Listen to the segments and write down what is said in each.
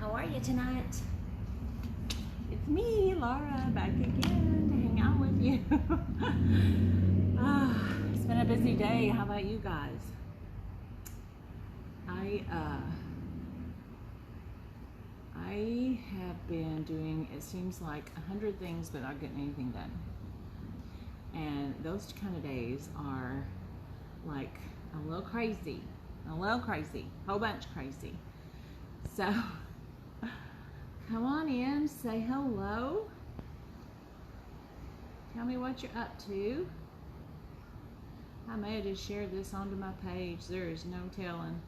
How are you tonight? It's me, Laura, back again to hang out with you. It's been a busy day. How about you guys? I have been doing, it seems like 100 things, but not getting anything done. And those kind of days are like a little crazy, whole bunch crazy. So come on in, say hello. Tell me what you're up to. I may have just shared this onto my page. There is no telling.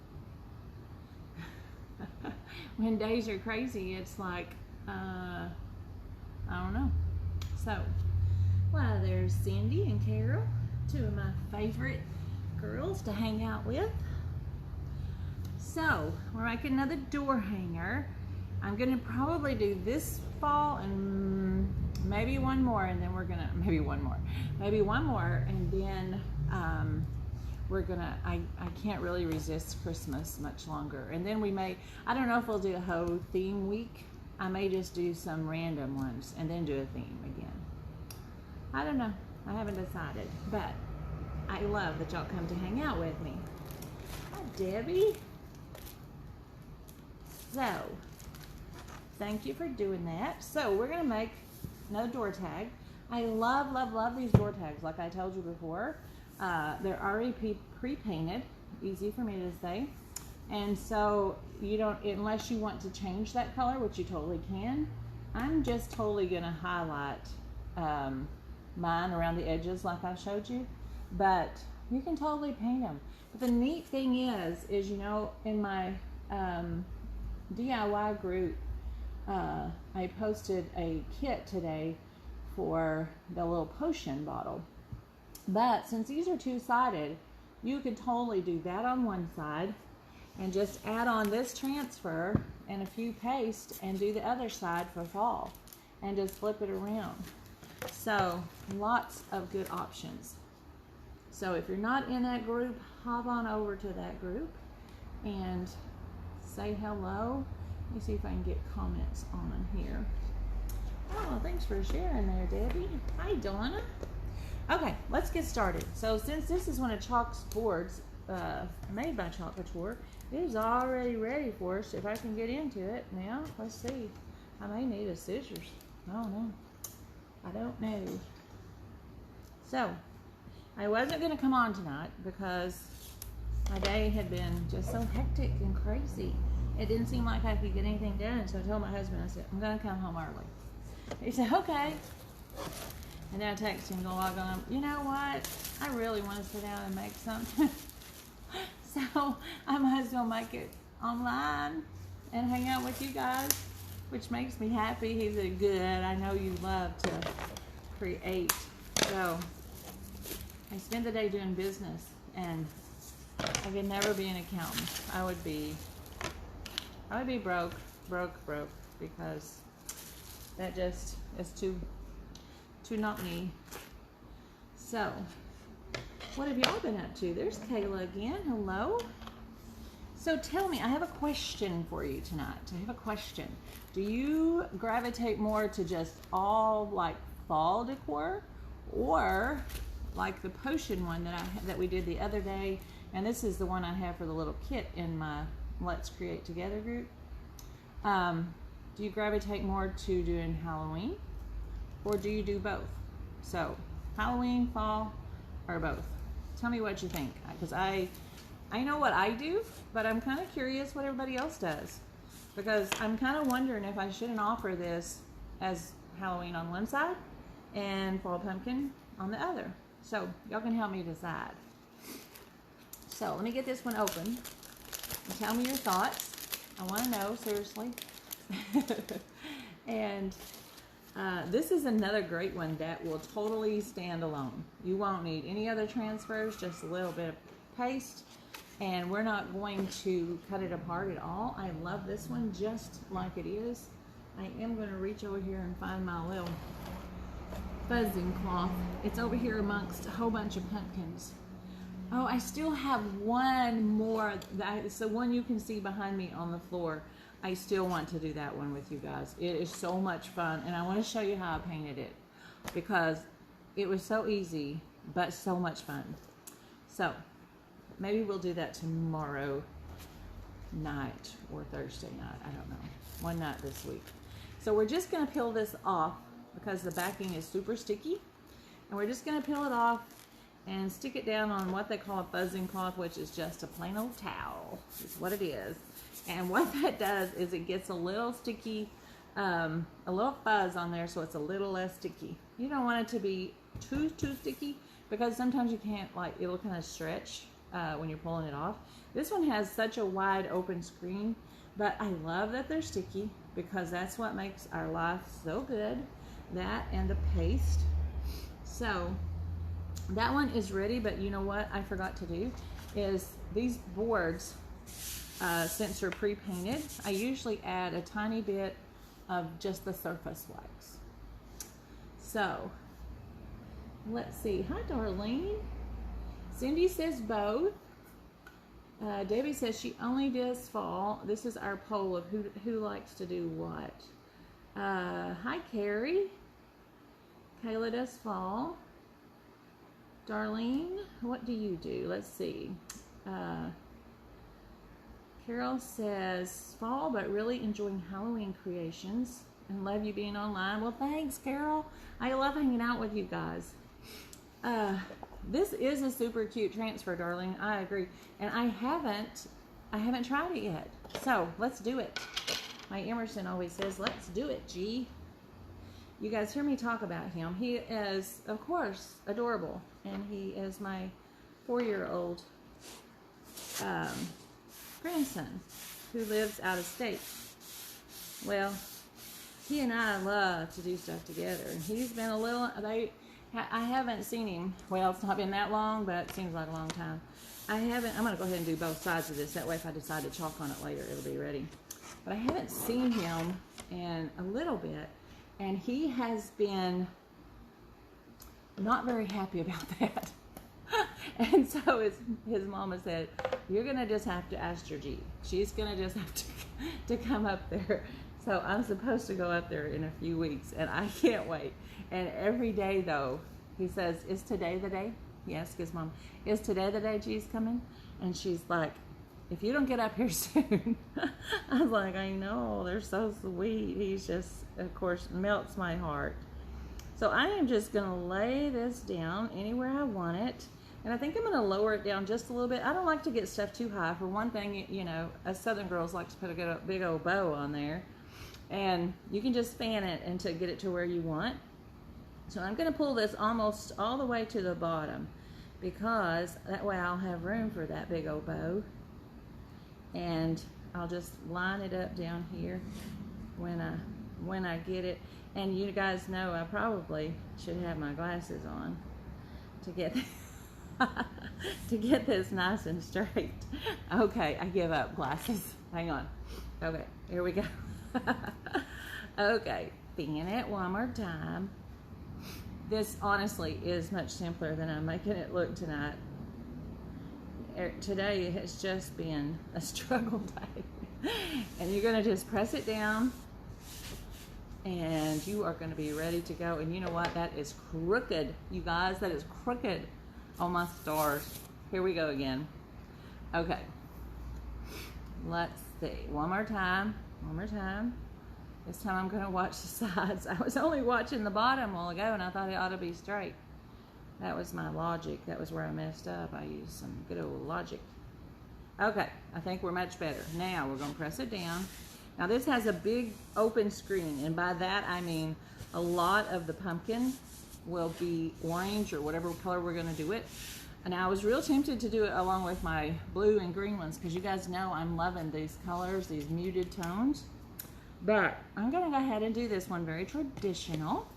When days are crazy, it's like, I don't know. So, well, there's Cindy and Carol, two of my favorite girls to hang out with. So, we're making another door hanger. I'm going to probably do this fall and maybe one more, and then we're going to, maybe one more, and then we're going to, I can't really resist Christmas much longer. And then we may, I don't know if we'll do a whole theme week. I may just do some random ones and then do a theme again. I don't know. I haven't decided, but I love that y'all come to hang out with me. Hi, Debbie. So, thank you for doing that. So, we're going to make another door tag. I love, love, love these door tags, like I told you before. They're already pre-painted, easy for me to say. And so, you don't, unless you want to change that color, which you totally can, I'm just totally going to highlight mine around the edges like I showed you. But you can totally paint them. But the neat thing is you know, in my DIY group, I posted a kit today for the little potion bottle. But since these are two-sided, you could totally do that on one side and just add on this transfer and a few paste and do the other side for fall and just flip it around. So lots of good options. So if you're not in that group, hop on over to that group and say hello. Let me see if I can get comments on here. Oh, thanks for sharing there, Debbie. Hi, Donna. Okay, let's get started. So since this is one of Chalk's boards made by Chalk Couture, it is already ready for us. If I can get into it now, let's see. I may need a scissors. I don't know. So, I wasn't going to come on tonight because my day had been just so hectic and crazy. It didn't seem like I could get anything done, so I told my husband, I said, I'm going to come home early. He said, okay. And then I texted him and go log on. You know what? I really want to sit down and make something. So I might as well make it online and hang out with you guys, which makes me happy. He said, good. I know you love to create. So I spend the day doing business, and I could never be an accountant. I would be broke, because that just is too not me. So, what have y'all been up to? There's Kayla again. Hello. So tell me, I have a question for you tonight. I have a question. Do you gravitate more to just all like fall decor, or like the potion one that we did the other day? And this is the one I have for the little kit in my Let's Create Together group. Do you gravitate more to doing Halloween, or do you do both? So Halloween, fall, or both? Tell me what you think, because I know what I do, but I'm kind of curious what everybody else does, because I'm kind of wondering if I shouldn't offer this as Halloween on one side and fall pumpkin on the other. So y'all can help me decide. So let me get this one open and tell me your thoughts. I want to know, seriously. And this is another great one that will totally stand alone. You won't need any other transfers, just a little bit of paste, and we're not going to cut it apart at all. I love this one just like it is. I am going to reach over here and find my little buzzing cloth. It's over here amongst a whole bunch of pumpkins. Oh, I still have one more. It's the one you can see behind me on the floor. I still want to do that one with you guys. It is so much fun, and I want to show you how I painted it because it was so easy, but so much fun. So maybe we'll do that tomorrow night or Thursday night. I don't know. One night this week. So we're just going to peel this off because the backing is super sticky. And we're just going to peel it off and stick it down on what they call a fuzzing cloth, which is just a plain old towel. Is what it is. And what that does is it gets a little sticky, a little fuzz on there, so it's a little less sticky. You don't want it to be too sticky because sometimes you can't, like, it'll kind of stretch when you're pulling it off. This one has such a wide open screen, but I love that they're sticky because that's what makes our life so good. That and the paste. So that one is ready, but you know what I forgot to do is these boards, since they're pre-painted, I usually add a tiny bit of just the surface wax. So let's see. Hi, Darlene. Cindy says both. Debbie says she only does fall. This is our poll of who likes to do what. Hi, Carrie. Kayla does fall. Darlene, what do you do? Let's see. Carol says fall, but really enjoying Halloween creations and love you being online. Well, thanks, Carol. I love hanging out with you guys. This is a super cute transfer, darling. I agree. And I haven't tried it yet. So let's do it. My Emerson always says, let's do it, G. You guys hear me talk about him. He is, of course, adorable. And he is my 4-year-old grandson who lives out of state. Well, he and I love to do stuff together. And he's been a little, I haven't seen him. Well, it's not been that long, but it seems like a long time. I'm going to go ahead and do both sides of this. That way, if I decide to chalk on it later, it'll be ready. But I haven't seen him in a little bit. And he has been not very happy about that. And so his mama said, you're going to just have to ask your G. She's going to just have to come up there. So I'm supposed to go up there in a few weeks, and I can't wait. And every day, though, he says, is today the day? He asked his mom, is today the day G's coming? And she's like, if you don't get up here soon. I was like, I know, they're so sweet. He's just, of course, melts my heart. So I am just going to lay this down anywhere I want it. And I think I'm going to lower it down just a little bit. I don't like to get stuff too high. For one thing, you know, us Southern girls like to put a big old bow on there. And you can just fan it and to get it to where you want. So I'm going to pull this almost all the way to the bottom because that way I'll have room for that big old bow. And I'll just line it up down here when I get it. And you guys know I probably should have my glasses on to get to get this nice and straight. Okay, I give up glasses. Hang on. Okay, here we go. Okay, fan it one more time. This honestly is much simpler than I'm making it look tonight. Today has just been a struggle day. And you're going to just press it down and you are going to be ready to go. And you know what? That is crooked, you guys. That is crooked. Oh, my stars. Here we go again. Okay. Let's see. One more time. One more time. This time I'm going to watch the sides. I was only watching the bottom a while ago and I thought it ought to be straight. That was my logic. That was where I messed up. I used some good old logic. Okay, I think we're much better. Now we're going to press it down. Now this has a big open screen, and by that I mean a lot of the pumpkin will be orange or whatever color we're going to do it. And I was real tempted to do it along with my blue and green ones because you guys know I'm loving these colors, these muted tones. But I'm going to go ahead and do this one very traditional.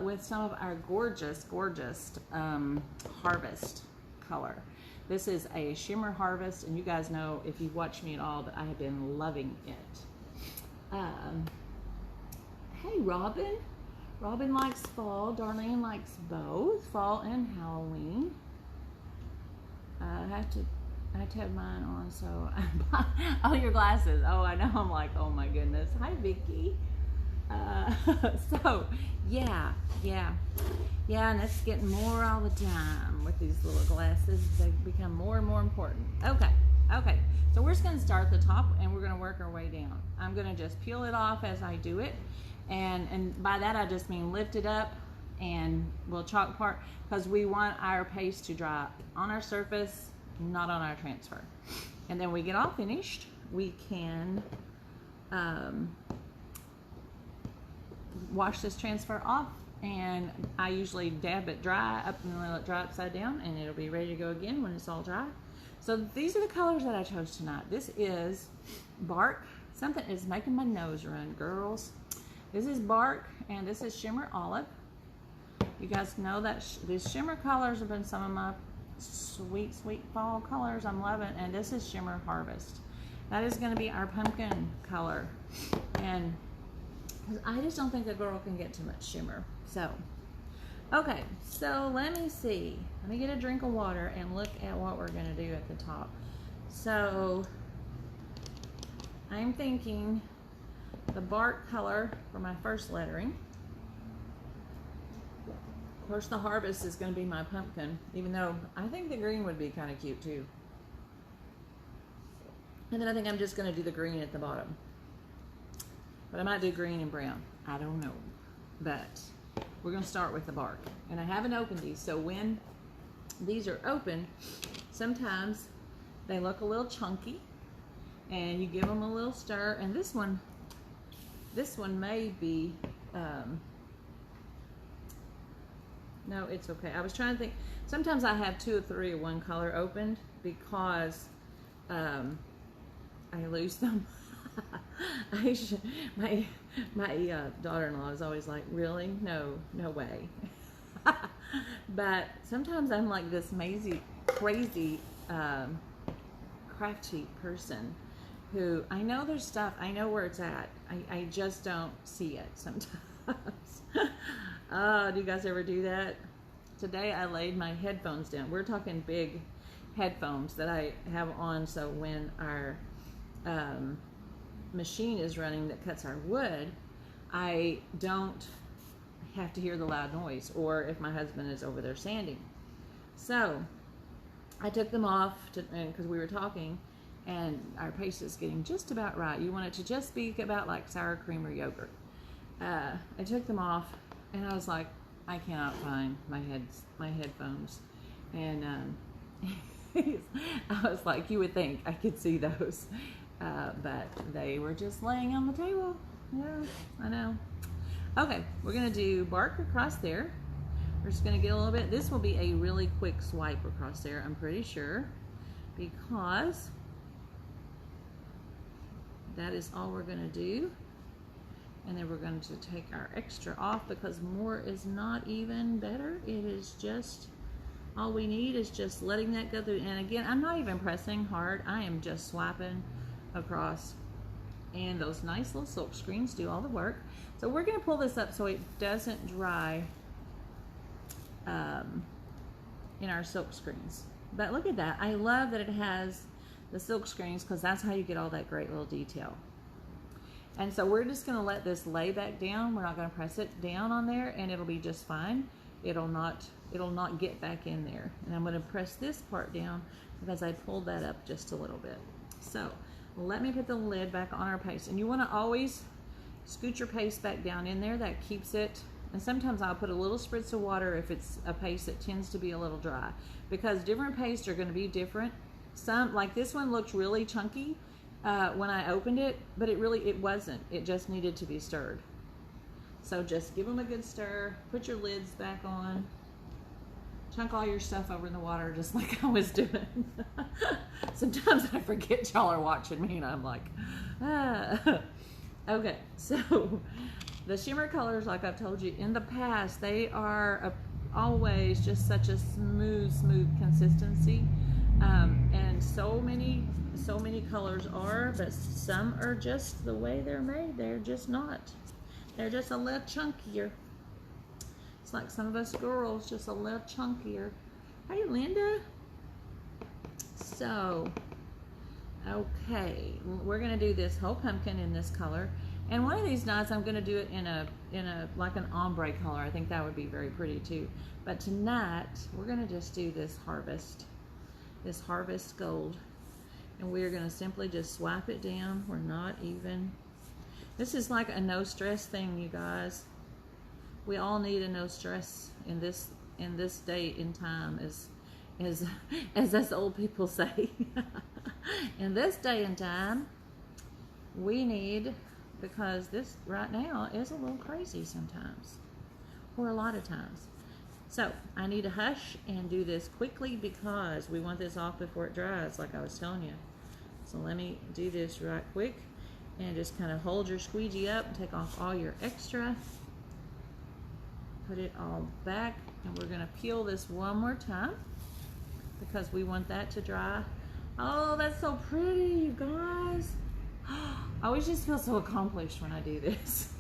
With some of our gorgeous, gorgeous harvest color. This is a shimmer harvest, and you guys know if you've watched me at all that I have been loving it. Hey, Robin. Robin likes fall. Darlene likes both fall and Halloween. I have to have mine on, so oh, your glasses. Oh, I know. I'm like, oh my goodness. Hi, Vicky. So yeah, and it's getting more all the time with these little glasses. They become more and more important. Okay, so we're just going to start at the top and we're going to work our way down. I'm going to just peel it off as I do it, and by that I just mean lift it up and we'll chalk part, because we want our paste to dry on our surface, not on our transfer. And then we get all finished, we can wash this transfer off, and I usually dab it dry up and let it dry upside down, and it'll be ready to go again when it's all dry. So these are the colors that I chose tonight. This is Bark. Something is making my nose run, girls. This is Bark, and this is Shimmer Olive. You guys know that these shimmer colors have been some of my sweet fall colors I'm loving, and this is Shimmer Harvest. That is going to be our pumpkin color, and I just don't think a girl can get too much shimmer. So okay, so let me see, let me get a drink of water and look at what we're going to do at the top. So I'm thinking the Bark color for my first lettering. Of course, the Harvest is going to be my pumpkin, even though I think the green would be kind of cute too. And then I think I'm just going to do the green at the bottom. But I might do green and brown. I don't know. But we're going to start with the Bark. And I haven't opened these, so when these are open, sometimes they look a little chunky. And you give them a little stir. And this one may be... no, it's okay. I was trying to think. Sometimes I have 2 or 3 of one color opened because I lose them. My daughter-in-law is always like, really? No way. But sometimes I'm like this crazy crafty person who, I know there's stuff, I know where it's at. I just don't see it sometimes. Oh, do you guys ever do that? Today I laid my headphones down. We're talking big headphones that I have on, so when our machine is running that cuts our wood, I don't have to hear the loud noise, or if my husband is over there sanding. So I took them off because we were talking, and our paste is getting just about right. You want it to just be about like sour cream or yogurt. I took them off, and I was like, I cannot find my headphones, and I was like, you would think I could see those, but they were just laying on the table. Yeah, I know. Okay, we're gonna do Bark across there. We're just gonna get a little bit. This will be a really quick swipe across there, I'm pretty sure, because that is all we're gonna do. And then we're going to take our extra off, because more is not even better. It is just, all we need is just letting that go through. And again, I'm not even pressing hard. I am just swiping across. And those nice little silk screens do all the work. So we're going to pull this up so it doesn't dry in our silk screens. But look at that. I love that it has the silk screens, because that's how you get all that great little detail. And so we're just going to let this lay back down. We're not going to press it down on there, and it'll be just fine. It'll not get back in there. And I'm going to press this part down because I pulled that up just a little bit. So let me put the lid back on our paste. And you want to always scoot your paste back down in there. That keeps it. And sometimes I'll put a little spritz of water if it's a paste that tends to be a little dry, because different pastes are going to be different. Some, like this one, looks really chunky when I opened it, but it wasn't. It just needed to be stirred. So just give them a good stir, put your lids back on, chunk all your stuff over in the water just like I was doing. Sometimes I forget y'all are watching me and I'm like, ah. Okay, so the shimmer colors, like I've told you in the past, they are always just such a smooth consistency. And so many colors are, but some are just the way they're made. They're just not. They're just a little chunkier. It's like some of us girls, just a little chunkier. Hey, Linda. So, okay, we're gonna do this whole pumpkin in this color. And one of these nights I'm gonna do it in a like an ombre color. I think that would be very pretty too. But tonight we're gonna just do this harvest gold. And we're gonna simply just swipe it down. We're not even, this is like a no stress thing, you guys. We all need a no stress in this day in time, as us old people say. In this day and time, we need, because this right now is a little crazy sometimes, or a lot of times. So I need to hush and do this quickly because we want this off before it dries, like I was telling you. So let me do this right quick and just kind of hold your squeegee up and take off all your extra. Put it all back, and we're gonna peel this one more time because we want that to dry. Oh, that's so pretty, you guys. I always just feel so accomplished when I do this.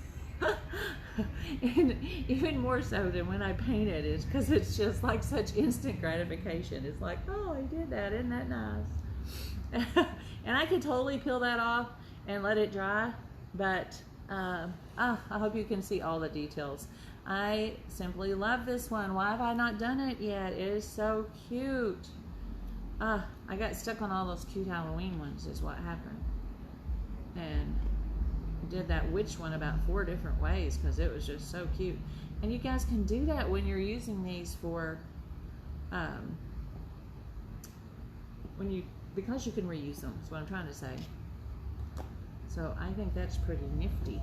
And even more so than when I paint it, is because it's just like such instant gratification. It's like, oh, I did that, isn't that nice? And I could totally peel that off and let it dry, but I hope you can see all the details. I simply love this one. Why have I not done it yet? It is so cute. I got stuck on all those cute Halloween ones is what happened. And did that witch one about 4 different ways because it was just so cute. And you guys can do that when you're using these for, because you can reuse them, is what I'm trying to say. So I think that's pretty nifty.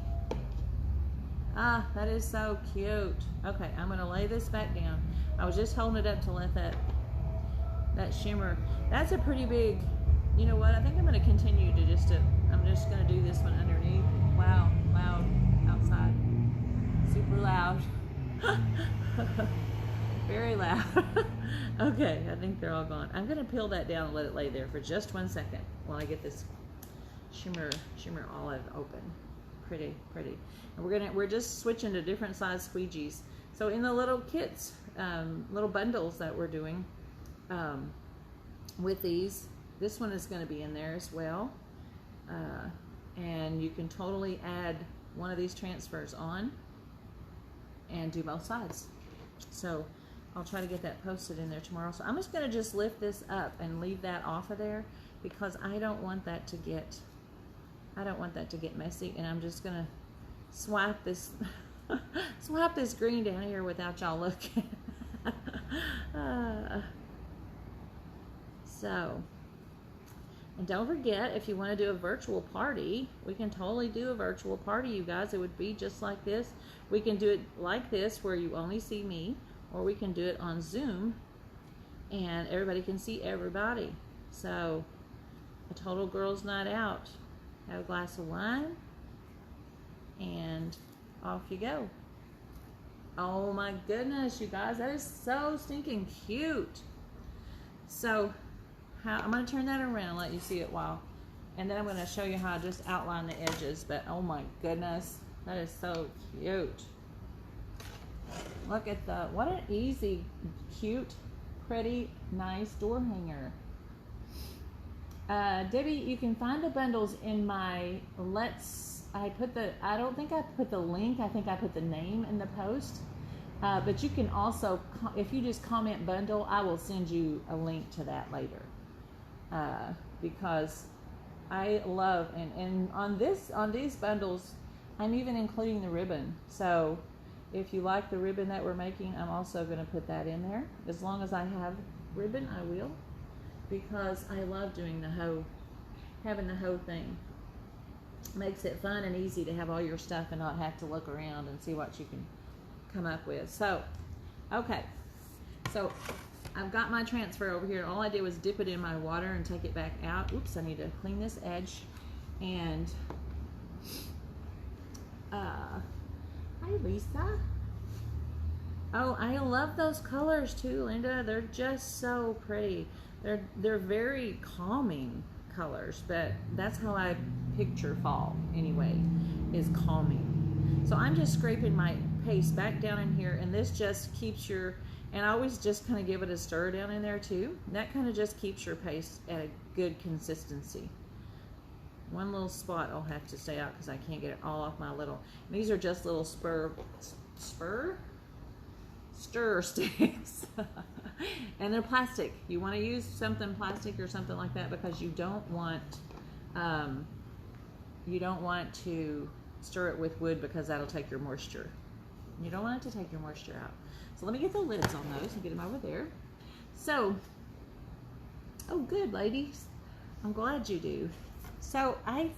That is so cute. Okay, I'm gonna lay this back down. I was just holding it up to let that shimmer. That's a pretty big, you know what? I think I'm gonna continue to I'm just gonna do this one underneath. Wow, loud outside. Super loud. Very loud. Okay, I think they're all gone. I'm gonna peel that down and let it lay there for just 1 second while I get this shimmer olive open. Pretty. And we're just switching to different size squeegees. So in the little kits, little bundles that we're doing with these, this one is going to be in there as well. And you can totally add one of these transfers on and do both sides. So I'll try to get that posted in there tomorrow. So I'm just going to just lift this up and leave that off of there because I don't want that to get messy, and I'm just going to swipe this green down here without y'all looking. So, and don't forget, if you want to do a virtual party, we can totally do a virtual party, you guys. It would be just like this. We can do it like this where you only see me, or we can do it on Zoom and everybody can see everybody. So a total girls' night out. Have a glass of wine and off you go. Oh my goodness, you guys, that is so stinking cute. So I'm going to turn that around and let you see it and then I'm going to show you how I just outline the edges. But oh my goodness, that is so cute. Look at what an easy, cute, pretty, nice door hanger. Debbie, you can find the bundles in my I don't think I put the link, I think I put the name in the post. But you can also, if you just comment bundle, I will send you a link to that later. Because I love, and on these bundles, I'm even including the ribbon. So if you like the ribbon that we're making, I'm also going to put that in there. As long as I have ribbon, I will. Because I love doing having the hoe thing. Makes it fun and easy to have all your stuff and not have to look around and see what you can come up with. So, okay. So, I've got my transfer over here. All I did was dip it in my water and take it back out. Oops, I need to clean this edge. And, hi Lisa. Oh, I love those colors too, Linda. They're just so pretty. They're very calming colors, but that's how I picture fall anyway, is calming. So I'm just scraping my paste back down in here, and this just keeps And I always just kind of give it a stir down in there too. And that kind of just keeps your paste at a good consistency. One little spot I'll have to stay out because I can't get it all off my little. These are just little stir sticks. And they're plastic. You want to use something plastic or something like that because you don't want to stir it with wood because that'll take your moisture. You don't want it to take your moisture out. So let me get the lids on those and get them over there. So, oh good ladies, I'm glad you do. So I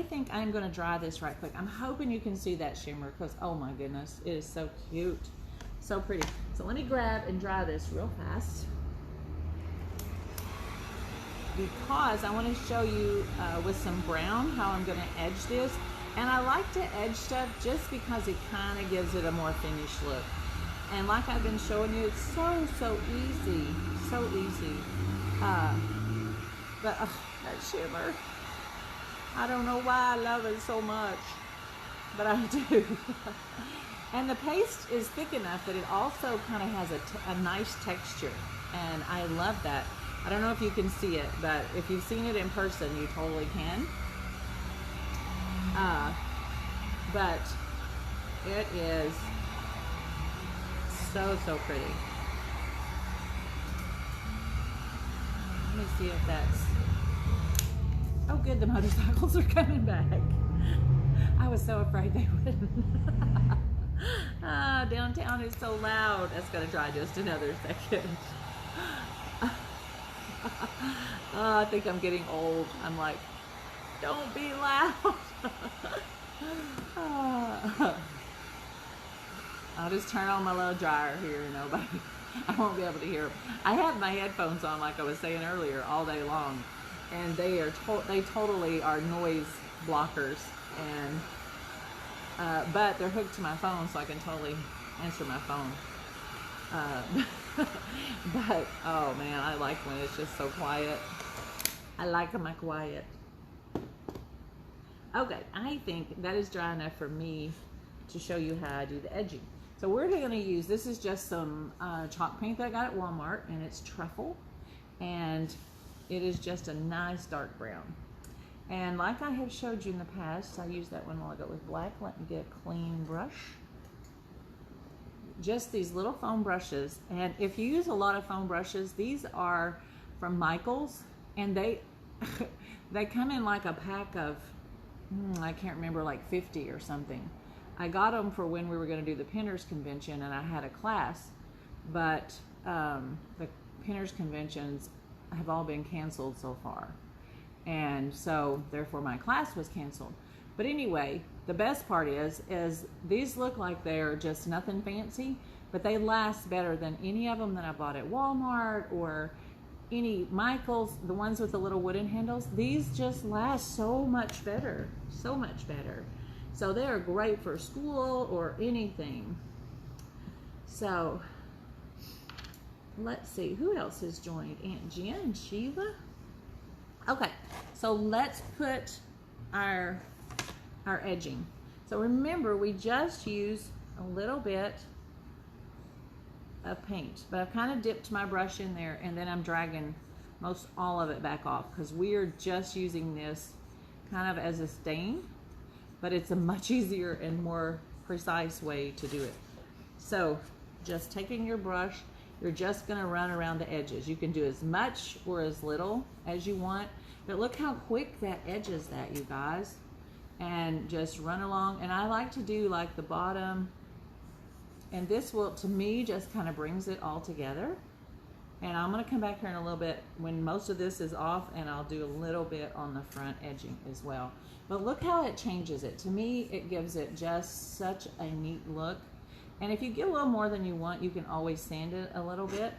think I'm going to dry this right quick. I'm hoping you can see that shimmer because oh my goodness, it is so cute, so pretty. So let me grab and dry this real fast because I want to show you with some brown how I'm going to edge this. And I like to edge stuff just because it kind of gives it a more finished look. And like I've been showing you, it's so easy, so easy. But that shimmer, I don't know why I love it so much, but I do. And the paste is thick enough that it also kind of has a nice texture, and I love that. I don't know if you can see it, but if you've seen it in person, you totally can. But it is so pretty. Let me see if that's, oh good, the motorcycles are coming back. I was so afraid they wouldn't. Downtown is so loud. That's gonna dry just another second. I think I'm getting old. I'm like, don't be loud. I'll just turn on my little dryer here and nobody, I won't be able to hear. I have my headphones on like I was saying earlier all day long, and they totally are noise blockers, and but they're hooked to my phone so I can totally answer my phone. But oh man, I like when it's just so quiet. I like my quiet. Okay, I think that is dry enough for me to show you how I do the edging. So we're going to use, this is just some chalk paint that I got at Walmart, and it's truffle, and it is just a nice dark brown. And like I have showed you in the past, I used that one while ago with black. Let me get a clean brush. Just these little foam brushes, and if you use a lot of foam brushes, these are from Michael's, and they they come in like a pack of I can't remember, like 50 or something. I got them for when we were going to do the Pinners Convention, and I had a class, but the Pinners Conventions have all been canceled so far, and so therefore my class was canceled. But anyway, the best part is these look like they're just nothing fancy, but they last better than any of them that I bought at Walmart or any Michael's, the ones with the little wooden handles. These just last so much better, so much better. So they are great for school or anything. So let's see, who else has joined? Aunt Jen and Sheila. Okay, so let's put our edging. So remember, we just use a little bit of paint, but I've kind of dipped my brush in there, and then I'm dragging most all of it back off because we are just using this kind of as a stain, but it's a much easier and more precise way to do it. So just taking your brush, you're just going to run around the edges. You can do as much or as little as you want, but look how quick that edges that, you guys. And just run along, and I like to do like the bottom, and this will, to me, just kind of brings it all together. And I'm going to come back here in a little bit when most of this is off, and I'll do a little bit on the front edging as well. But look how it changes it. To me, it gives it just such a neat look. And if you get a little more than you want, you can always sand it a little bit.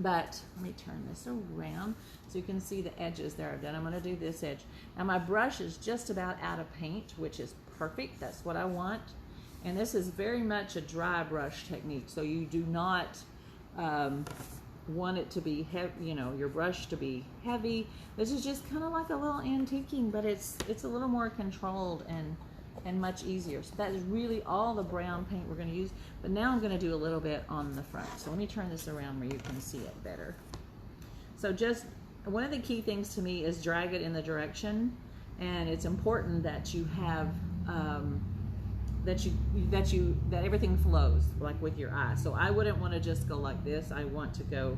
But let me turn this around so you can see the edges there I've done. I'm going to do this edge. Now my brush is just about out of paint, which is perfect. That's what I want. And this is very much a dry brush technique. So you do not want it to be heavy, you know, your brush to be heavy. This is just kind of like a little antiquing, but it's a little more controlled and much easier. So that is really all the brown paint we're going to use. But now I'm going to do a little bit on the front. So let me turn this around where you can see it better. So just one of the key things to me is drag it in the direction, and it's important that you have that everything flows like with your eye. So I wouldn't want to just go like this. I want to go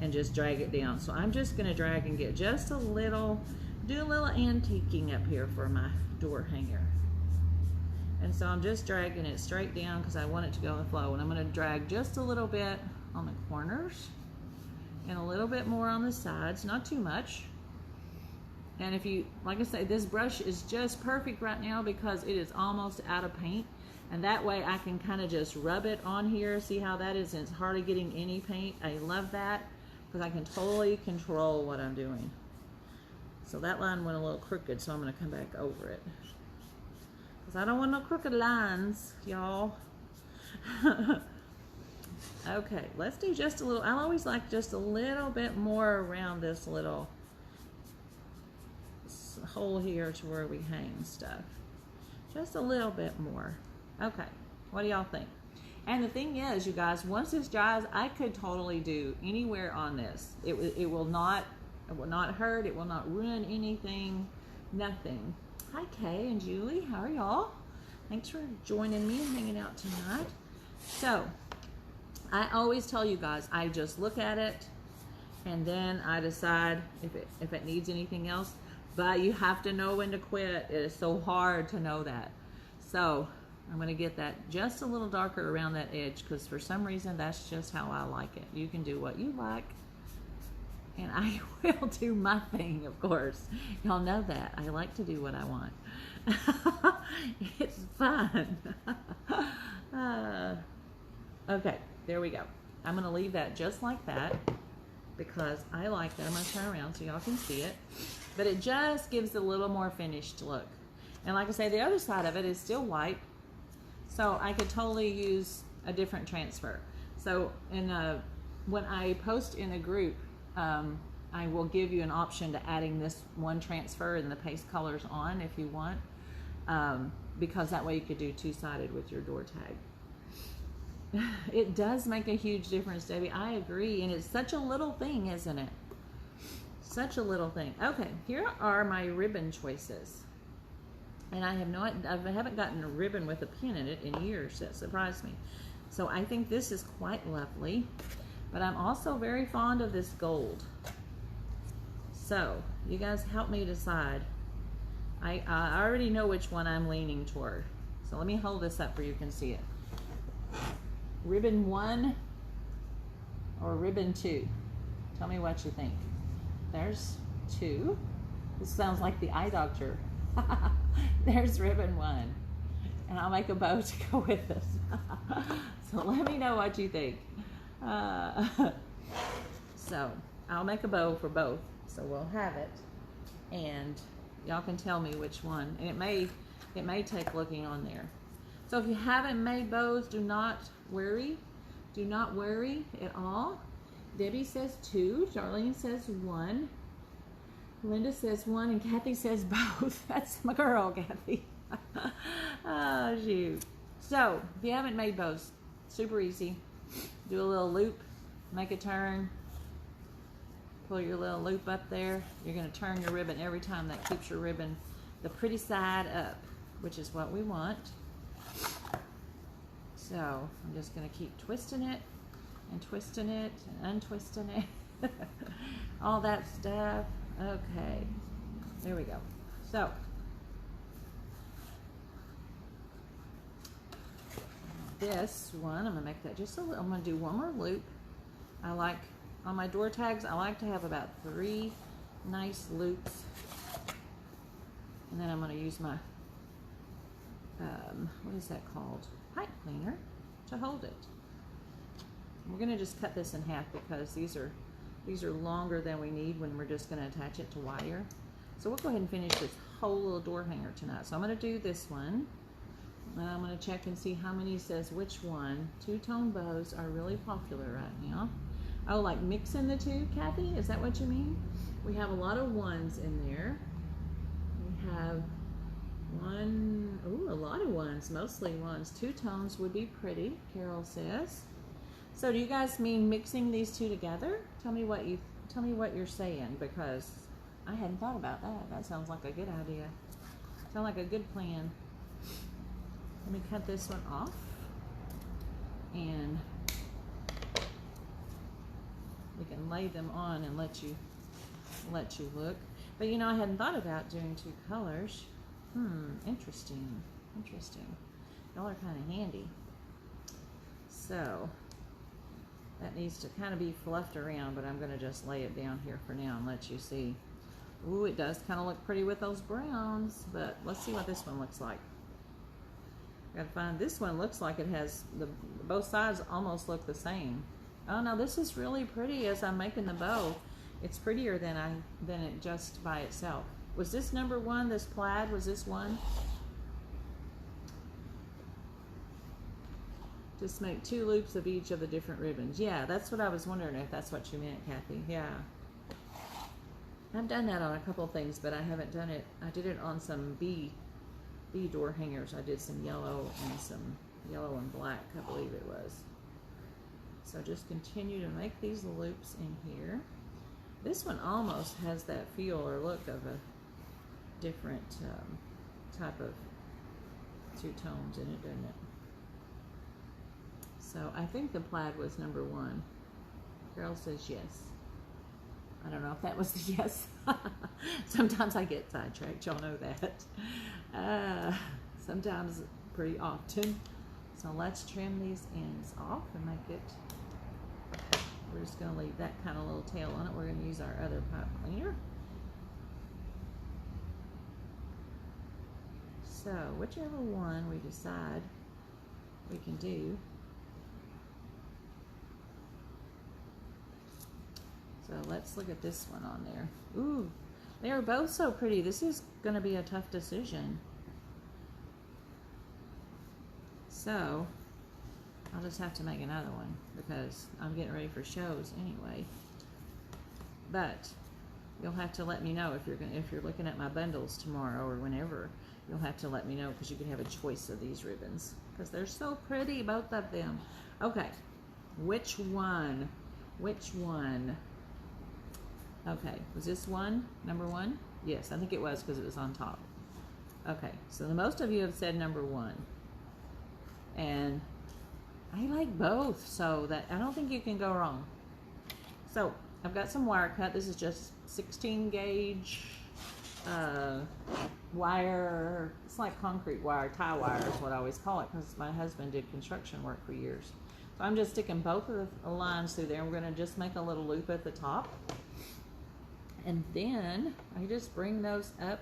and just drag it down. So I'm just going to drag and get just a little, do a little antiquing up here for my door hanger. And so I'm just dragging it straight down because I want it to go in the flow. And I'm going to drag just a little bit on the corners and a little bit more on the sides, not too much. And if you, like I say, this brush is just perfect right now because it is almost out of paint. And that way I can kind of just rub it on here. See how that is? And it's hardly getting any paint. I love that because I can totally control what I'm doing. So that line went a little crooked, so I'm going to come back over it. Because I don't want no crooked lines, y'all. Okay, let's do just a little. I always like just a little bit more around this little hole here to where we hang stuff. Just a little bit more. Okay, what do y'all think? And the thing is, you guys, once this dries, I could totally do anywhere on this. It will not hurt. It will not ruin anything. Nothing. Hi, Kay and Julie. How are y'all? Thanks for joining me and hanging out tonight. So, I always tell you guys, I just look at it and then I decide if it needs anything else. But you have to know when to quit. It is so hard to know that. So I'm going to get that just a little darker around that edge because for some reason that's just how I like it. You can do what you like. And I will do my thing, of course. Y'all know that. I like to do what I want. It's fun. Okay, there we go. I'm going to leave that just like that because I like that. I'm going to turn around so y'all can see it. But it just gives a little more finished look. And like I say, the other side of it is still white. So I could totally use a different transfer. So when I post in a group, I will give you an option to adding this one transfer and the paste colors on if you want. Because that way you could do two-sided with your door tag. It does make a huge difference, Debbie. I agree. And it's such a little thing, isn't it? Such a little thing. Okay, here are my ribbon choices. And I haven't gotten a ribbon with a pin in it in years. That surprised me. So I think this is quite lovely. But I'm also very fond of this gold. So you guys help me decide. I already know which one I'm leaning toward. So let me hold this up where you can see it. Ribbon 1 or ribbon 2? Tell me what you think. There's 2. This sounds like the eye doctor. There's ribbon 1. And I'll make a bow to go with this. So let me know what you think. So I'll make a bow for both. So we'll have it. And y'all can tell me which one. And it may take looking on there. So if you haven't made bows, do not worry. Do not worry at all. Debbie says 2. Charlene says 1. Linda says 1. And Kathy says both. That's my girl, Kathy. Oh, shoot. So if you haven't made bows, super easy. Do a little loop. Make a turn. Pull your little loop up there. You're going to turn your ribbon every time. That keeps your ribbon the pretty side up, which is what we want. So I'm just going to keep twisting it and twisting it and untwisting it. All that stuff. Okay, there we go. So this one, I'm going to make that just a little. I'm going to do one more loop. I like, on my door tags, I like to have about 3 nice loops. And then I'm going to use my, what is that called? Pipe cleaner to hold it. We're going to just cut this in half because these are longer than we need when we're just going to attach it to wire. So we'll go ahead and finish this whole little door hanger tonight. So I'm going to do this one. And I'm going to check and see how many says which one. Two-tone bows are really popular right now. Oh, like mixing the two, Kathy? Is that what you mean? We have a lot of 1s in there. We have a lot of ones, mostly ones. Two tones would be pretty, Carol says. So do you guys mean mixing these two together? Tell me what you're saying, because I hadn't thought about that. That sounds like a good idea. Sounds like a good plan. Let me cut this one off, and we can lay them on and let you look. But you know, I hadn't thought about doing two colors. Interesting. Y'all are kind of handy. So that needs to kind of be fluffed around, but I'm going to just lay it down here for now and let you see. Ooh, it does kind of look pretty with those browns, but let's see what this one looks like. Gotta find, this one looks like it has, both sides almost look the same. Oh no, this is really pretty as I'm making the bow. It's prettier than it just by itself. Was this number one, this plaid, was this one? Just make 2 loops of each of the different ribbons. Yeah, that's what I was wondering, if that's what you meant, Kathy. Yeah. I've done that on a couple things, but I haven't done it. I did it on some bee door hangers. I did some yellow and black, I believe it was. So just continue to make these loops in here. This one almost has that feel or look of a different type of 2 tones in it, doesn't it? So I think the plaid was number 1. Carol says yes. I don't know if that was the yes. Sometimes I get sidetracked, y'all know that. Sometimes pretty often. So let's trim these ends off and make it, we're just going to leave that kind of little tail on it. We're going to use our other pipe cleaner. So whichever one we decide we can do. So let's look at this one on there. Ooh, they are both so pretty. This is going to be a tough decision. So I'll just have to make another one because I'm getting ready for shows anyway. But you'll have to let me know if you're looking at my bundles tomorrow or whenever. You'll have to let me know, because you could have a choice of these ribbons because they're so pretty, both of them. Okay, which one? Okay, was this one number 1? Yes, I think it was because it was on top. Okay, so the most of you have said number 1. And I like both, so that I don't think you can go wrong. So I've got some wire cut. This is just 16 gauge wire. It's like concrete wire, tie wire is what I always call it, because my husband did construction work for years. So I'm just sticking both of the lines through there. We're going to just make a little loop at the top. And then I just bring those up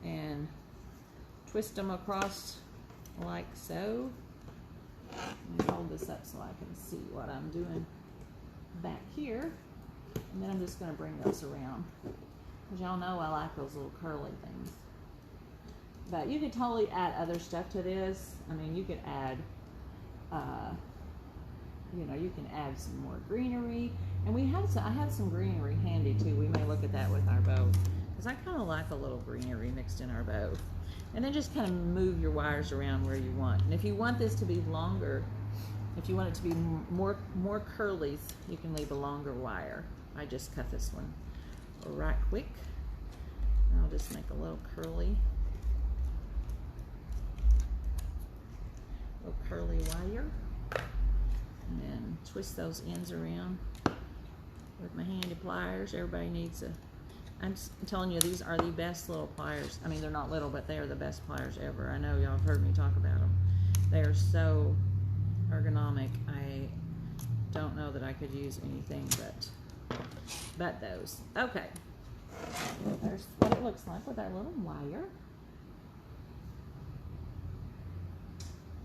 and twist them across like so. Let me hold this up so I can see what I'm doing back here. And then I'm just going to bring those around, because y'all know I like those little curly things. But you could totally add other stuff to this. I mean, you could add, you can add some more greenery. And I have some greenery handy too. We may look at that with our bow, because I kind of like a little greenery mixed in our bow. And then just kind of move your wires around where you want. And if you want this to be longer, if you want it to be more curlies, you can leave a longer wire. I just cut this one right quick. I'll just make a little curly wire, and then twist those ends around with my handy pliers. Everybody needs I'm telling you, these are the best little pliers. I mean, they're not little, but they are the best pliers ever. I know y'all have heard me talk about them. They are so ergonomic. I don't know that I could use anything but those. Okay. There's what it looks like with our little wire.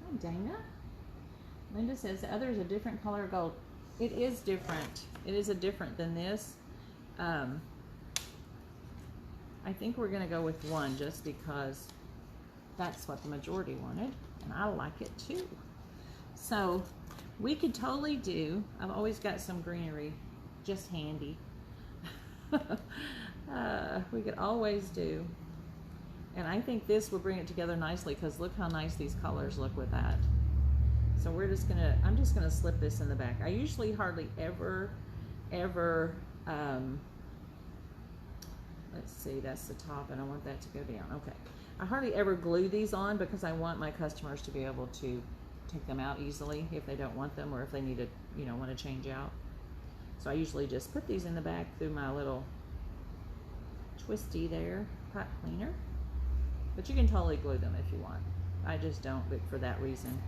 Hi, Dana. Linda says the other is a different color gold. It is different. It is a different than this. I think we're going to go with 1 just because that's what the majority wanted, and I like it too. So we could totally do, I've always got some greenery just handy. We could always do And I think this will bring it together nicely because look how nice these colors look with that. So we're just gonna, I'm just gonna slip this in the back. I usually hardly ever, let's see, that's the top and I want that to go down. Okay. I hardly ever glue these on because I want my customers to be able to take them out easily if they don't want them or if they need to, you know, want to change out. So I usually just put these in the back through my little twisty there, pot cleaner. But you can totally glue them if you want. I just don't, but for that reason,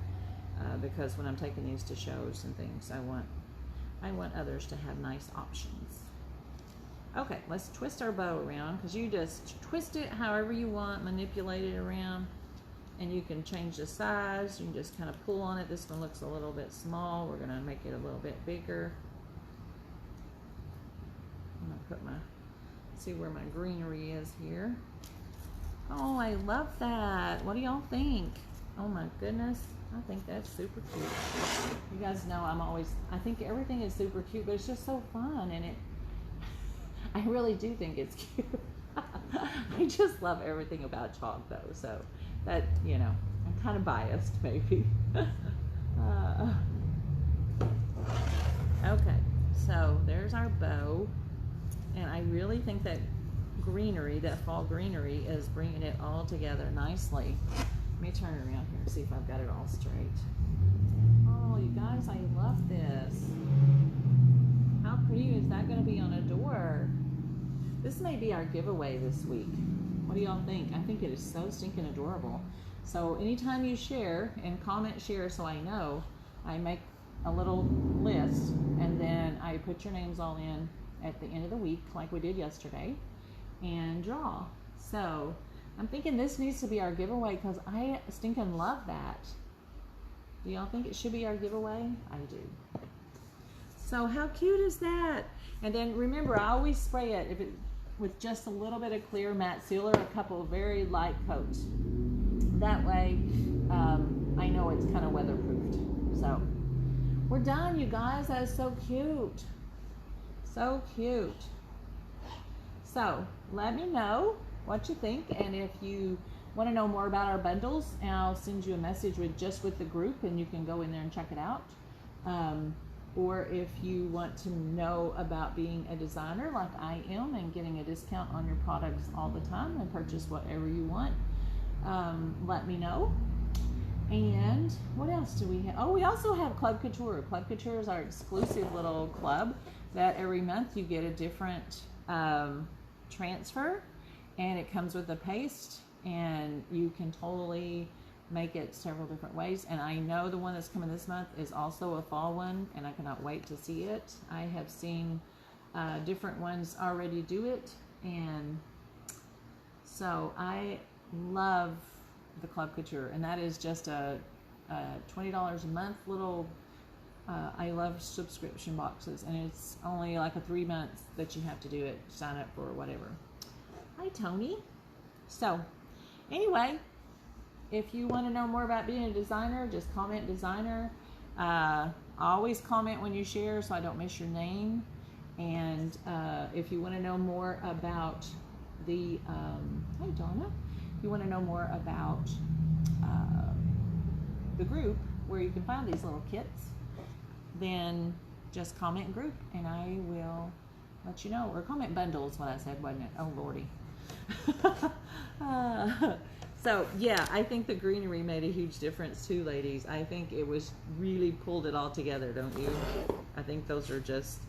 because when I'm taking these to shows and things, I want others to have nice options. Okay, let's twist our bow around because you just twist it however you want, manipulate it around, and you can change the size. You can just kind of pull on it. This one looks a little bit small. We're gonna make it a little bit bigger. I'm gonna put my, see where my greenery is here. Oh, I love that. What do y'all think? Oh my goodness. I think that's super cute. You guys know I think everything is super cute, but it's just so fun, and I really do think it's cute. I just love everything about chalk though, so that, you know, I'm kind of biased maybe. Okay, so there's our bow, and I really think that greenery, that fall greenery, is bringing it all together nicely. Let me turn it around here and see if I've got it all straight. Oh, you guys, I love this. How pretty is that going to be on a door? This may be our giveaway this week. What do y'all think? I think it is so stinking adorable. So anytime you share and comment share so I know, I make a little list and then I put your names all in at the end of the week like we did yesterday and draw. So I'm thinking this needs to be our giveaway because I stinking love that. Do y'all think it should be our giveaway? I do. So how cute is that? And then remember, I always spray it with just a little bit of clear matte sealer, a couple of very light coats. That way, I know it's kind of weatherproofed. So we're done, you guys. That is so cute. So cute. So let me know what you think, and if you want to know more about our bundles, and I'll send you a message with the group, and you can go in there and check it out. Or if you want to know about being a designer like I am and getting a discount on your products all the time and purchase whatever you want, let me know. And what else do we have? Oh, we also have Club Couture. Club Couture is our exclusive little club that every month you get a different transfer, and it comes with a paste, and you can totally make it several different ways. And I know the one that's coming this month is also a fall one, and I cannot wait to see it. I have seen different ones already do it, and so I love the Club Couture, and that is just a $20 a month little I love subscription boxes, and it's only like a 3 months that you have to do it, sign up for whatever. Hi Tony. So anyway, if you want to know more about being a designer, just comment designer. I always comment when you share so I don't miss your name. And if you want to know more about the, hi Donna, if you want to know more about the group where you can find these little kits, then just comment group and I will let you know. Or comment bundle is what I said, wasn't it? Oh lordy. So yeah, I think the greenery made a huge difference too, ladies. I think it was really pulled it all together, don't you? I think those are just,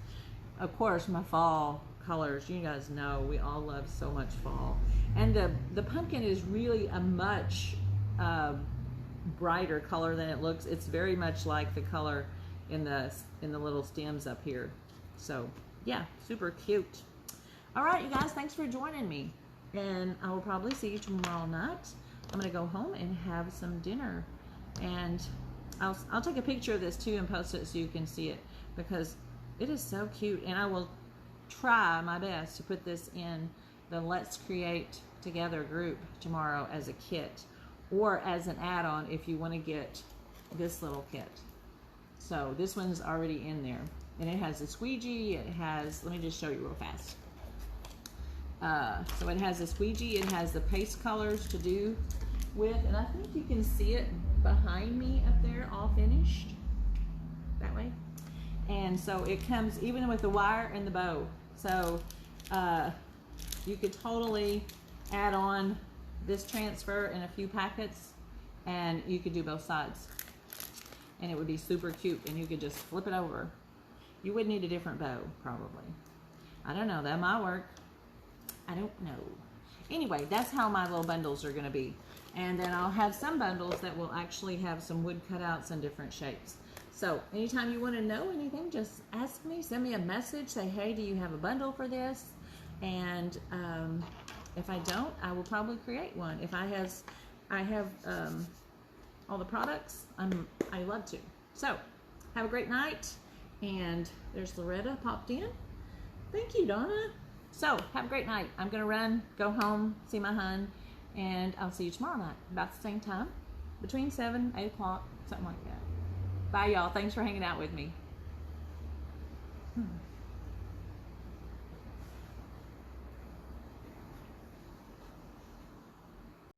of course, my fall colors. You guys know we all love so much fall. And the pumpkin is really a much brighter color than it looks. It's very much like the color in the little stems up here. So yeah, super cute. All right, you guys, thanks for joining me. And I will probably see you tomorrow night. I'm gonna go home and have some dinner. And I'll take a picture of this too and post it so you can see it, because it is so cute. And I will try my best to put this in the Let's Create Together group tomorrow as a kit, or as an add-on if you want to get this little kit. So this one's already in there, and it has a squeegee. It has, let me just show you real fast. So it has a squeegee, it has the paste colors to do with, and I think you can see it behind me up there, all finished, that way. And so it comes even with the wire and the bow. So you could totally add on this transfer in a few packets, and you could do both sides. And it would be super cute, and you could just flip it over. You would need a different bow, probably. I don't know, that might work. I don't know. Anyway, that's how my little bundles are gonna be. And then I'll have some bundles that will actually have some wood cutouts in different shapes. So anytime you wanna know anything, just ask me, send me a message, say, hey, do you have a bundle for this? And if I don't, I will probably create one. If I have all the products, I love to. So have a great night. And there's Loretta popped in. Thank you, Donna. So have a great night. I'm gonna run, go home, see my hun, and I'll see you tomorrow night about the same time, between 7, 8 o'clock, something like that. Bye, y'all. Thanks for hanging out with me.